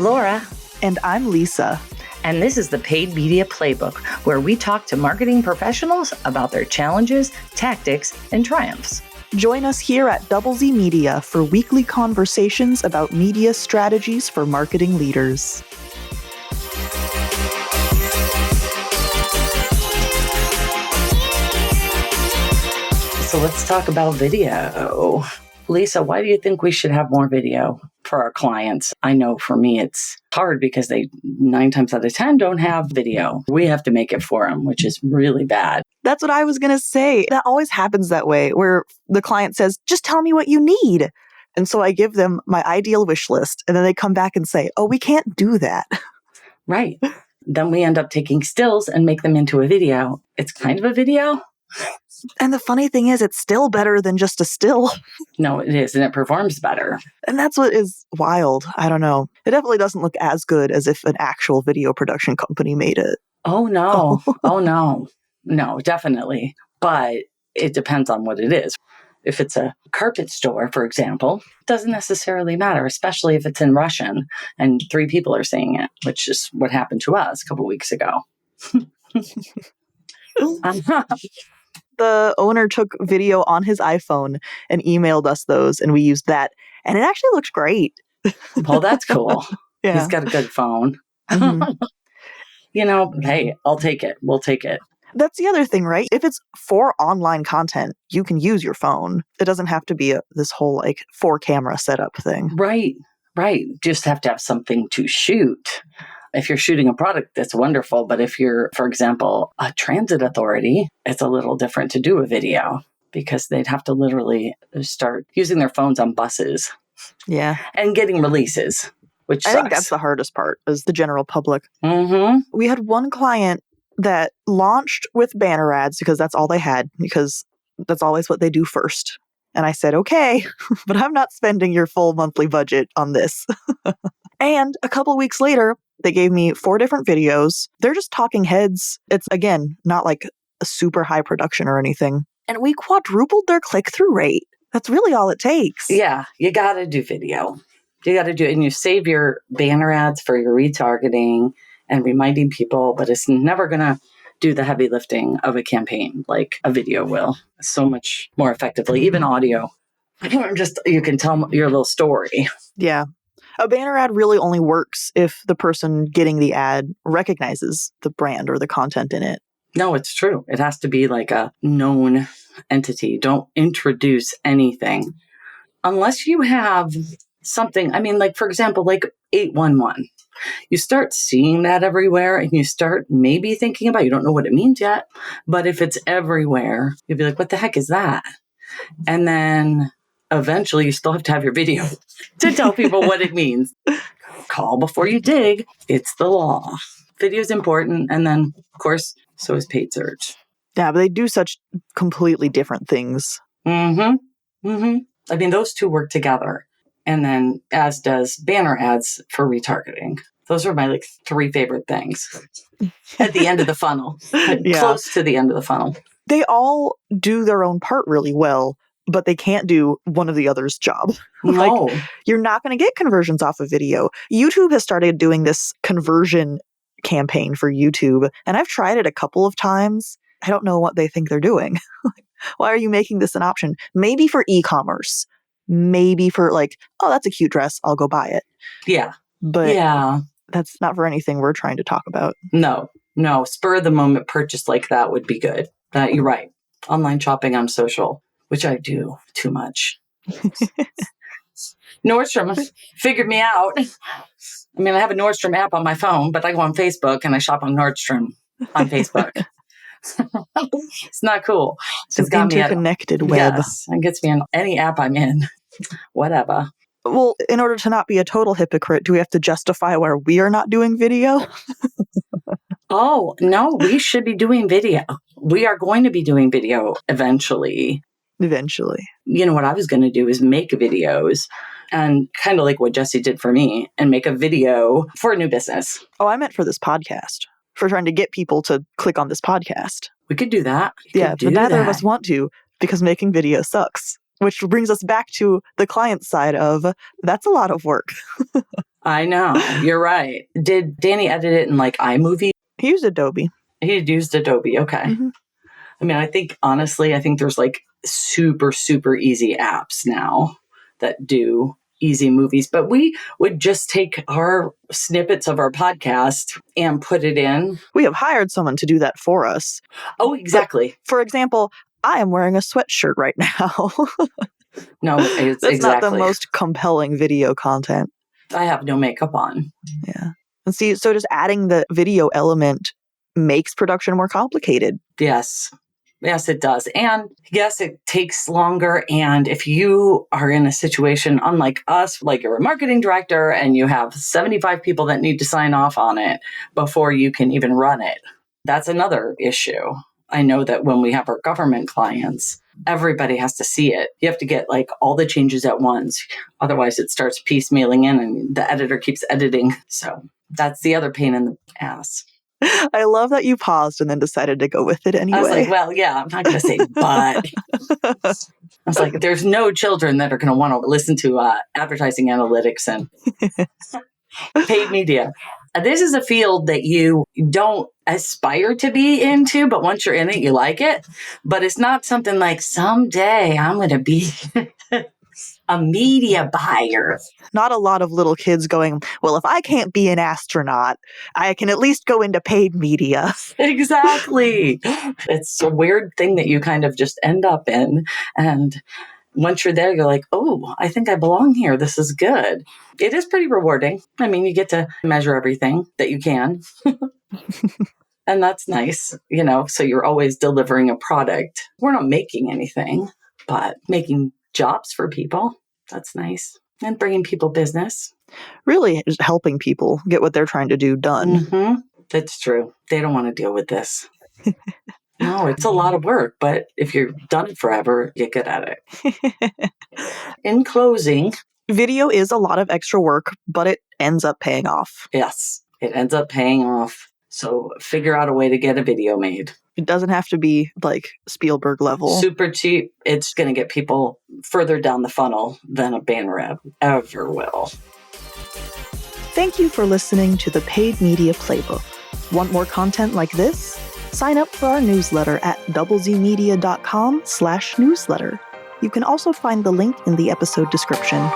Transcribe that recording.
I'm Laura. And I'm Lisa. And this is the Paid Media Playbook, where we talk to marketing professionals about their challenges, tactics, and triumphs. Join us here at Double Z Media for weekly conversations about media strategies for marketing leaders. So let's talk about video. Lisa, why do you think we should have more video for our clients? I know for me it's hard because they 9 times out of 10 don't have video. We have to make it for them, which is really bad. That's what I was going to say. That always happens that way, where the client says, just tell me what you need. And so I give them my ideal wish list, and then they come back and say, oh, we can't do that. Right. Then we end up taking stills and make them into a video. It's kind of a video. And the funny thing is, it's still better than just a still. No, it is, and it performs better. And that's what is wild. I don't know. It definitely doesn't look as good as if an actual video production company made it. Oh, no. Oh, no. No, definitely. But it depends on what it is. If it's a carpet store, for example, it doesn't necessarily matter, especially if it's in Russian and 3 people are seeing it, which is what happened to us a couple weeks ago. The owner took video on his iPhone and emailed us those, and we used that. And it actually looked great. Well, that's cool. Yeah. He's got a good phone. Mm-hmm. Hey, I'll take it. We'll take it. That's the other thing, right? If it's for online content, you can use your phone. It doesn't have to be this whole 4-camera setup thing. Right. Just have to have something to shoot. If you're shooting a product, that's wonderful. But if you're, for example, a transit authority, it's a little different to do a video because they'd have to literally start using their phones on buses. Yeah. And getting releases, which sucks. I think that's the hardest part, is the general public. Mm-hmm. We had one client that launched with banner ads because that's all they had, because that's always what they do first. And I said, okay, but I'm not spending your full monthly budget on this. And a couple weeks later, they gave me 4 different videos. They're just talking heads. It's, again, not like a super high production or anything. And we quadrupled their click-through rate. That's really all it takes. Yeah, you got to do video. You got to do it. And you save your banner ads for your retargeting and reminding people, but it's never going to do the heavy lifting of a campaign like a video will. So much more effectively, even audio. You can tell your little story. Yeah. A banner ad really only works if the person getting the ad recognizes the brand or the content in it. No, it's true. It has to be like a known entity. Don't introduce anything unless you have something. I mean, for example, 811. You start seeing that everywhere and you start maybe thinking about, you don't know what it means yet, but if it's everywhere, you'll be like, what the heck is that? And then eventually you still have to have your video to tell people what it means. Call before you dig. It's the law. Video is important. And then, of course, so is paid search. Yeah, but they do such completely different things. Mm-hmm. Mm-hmm. I mean, those two work together. And then as does banner ads for retargeting. Those are my 3 favorite things at the end of the funnel. Yeah. Close to the end of the funnel. They all do their own part really well, but they can't do one of the other's job. No. You're not going to get conversions off of video. YouTube has started doing this conversion campaign for YouTube, and I've tried it a couple of times. I don't know what they think they're doing. Why are you making this an option? Maybe for e-commerce. Maybe for oh, that's a cute dress, I'll go buy it. Yeah. But yeah, that's not for anything we're trying to talk about. No. Spur of the moment purchase like that would be good. You're right. Online shopping on social, which I do too much. Nordstrom figured me out. I mean, I have a Nordstrom app on my phone, but I go on Facebook and I shop on Nordstrom on Facebook. It's not cool. It's an interconnected web. Yes, it gets me on any app I'm in. Whatever. Well, in order to not be a total hypocrite, do we have to justify where we are not doing video? Oh, no, we should be doing video. We are going to be doing video eventually. Eventually. You know, what I was going to do is make videos and kind of like what Jesse did for me and make a video for a new business. Oh, I meant for this podcast. For trying to get people to click on this podcast. We could do that. Yeah, but neither of us want to because making video sucks. Which brings us back to the client side of that's a lot of work. I know. You're right. Did Danny edit it in like iMovie? He used Adobe. He used Adobe. Okay. Mm-hmm. I mean, I think there's like super, super easy apps now that do easy movies, but we would just take our snippets of our podcast and put it in. We have hired someone to do that for us. Oh, exactly. But, for example, I am wearing a sweatshirt right now. No, it's That's exactly. not the most compelling video content. I have no makeup on. Yeah. And see, so just adding the video element makes production more complicated. Yes. Yes, it does. And yes, it takes longer. And if you are in a situation unlike us, like you're a marketing director and you have 75 people that need to sign off on it before you can even run it, that's another issue. I know that when we have our government clients, everybody has to see it. You have to get like all the changes at once. Otherwise, it starts piecemealing in and the editor keeps editing. So that's the other pain in the ass. I love that you paused and then decided to go with it anyway. I was like, well, yeah, I'm not going to say but. I was like, there's no children that are going to want to listen to advertising analytics and paid media. This is a field that you don't aspire to be into, but once you're in it, you like it. But it's not something like someday I'm going to be a media buyer. Not a lot of little kids going, well, if I can't be an astronaut, I can at least go into paid media. Exactly. It's a weird thing that you kind of just end up in. And once you're there, you're like, oh, I think I belong here. This is good. It is pretty rewarding. I mean, you get to measure everything that you can. And that's nice, so you're always delivering a product. We're not making anything, but making jobs for people. That's nice. And bringing people business. Really just helping people get what they're trying to do done. Mm-hmm. That's true. They don't want to deal with this. No, it's a lot of work, but if you've done it forever, you get good at it. In closing, video is a lot of extra work, but it ends up paying off. Yes, it ends up paying off. So figure out a way to get a video made. It doesn't have to be like Spielberg level. Super cheap. It's going to get people further down the funnel than a banner ad ever will. Thank you for listening to the Paid Media Playbook. Want more content like this? Sign up for our newsletter at doublezmedia.com/newsletter. You can also find the link in the episode description.